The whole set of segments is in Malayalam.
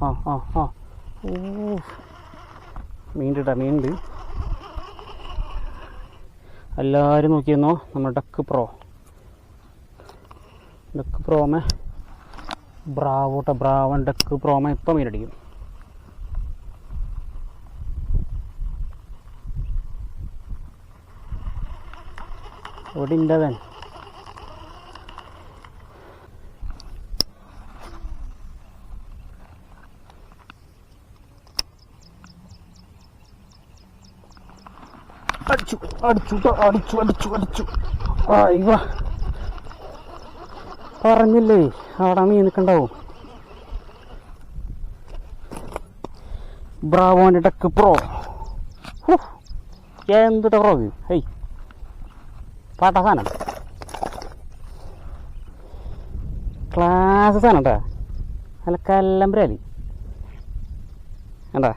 ആ ഓ മീനുണ്ട് കേട്ടോ, മീനുണ്ട്. എല്ലാവരും നോക്കിയിരുന്നോ നമ്മുടെ ഡക്ക് പ്രോമേ ബ്രാവോട്ടെ, ബ്രാവൻ ഡക്ക് പ്രോമ ഇപ്പം മീനടിക്കും. ഇവിടെ ഇണ്ടവൻ അടിച്ചു അടിച്ചു അടിച്ചു അടിച്ചു അടിച്ചു. അയ്യോ പറഞ്ഞില്ലേ അവിടെ മീൻ നിൽക്കണ്ടാവും. ബ്രാവോൻ്റെ ഡക്ക് പ്രോ. എന്തിട്ട പ്രോ ഇത്? ഹേയ് പാട്ട സാധനം, ക്ലാസ് സാധനം കേട്ടാ, നല്ല കല്ലമ്പരാലി കണ്ടാ.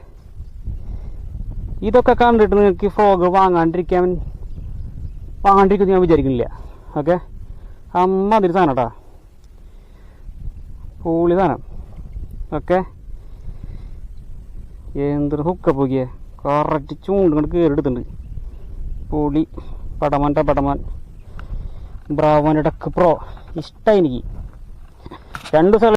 ഇതൊക്കെ കണ്ടിട്ട് നിങ്ങൾക്ക് ഫ്രോഗ് വാങ്ങാണ്ടിരിക്കുമെന്ന് ഞാൻ വിചാരിക്കുന്നില്ല. ഓക്കെ, അമ്മാതിരി സാധനം കേട്ടാ, പൊളി സാധനം. ഓക്കെ, എന്തൊരു ഹുക്ക പോകിയേ, കറക്റ്റ് ചൂണ്ട് കൊണ്ട് കയറിയെടുത്തുണ്ട്. പൊളി പടമാൻ ബ്രാവോൻ്റെ ഡക്ക് പ്രോ. ഇഷ്ടമായി എനിക്ക്. 2 ദിവസം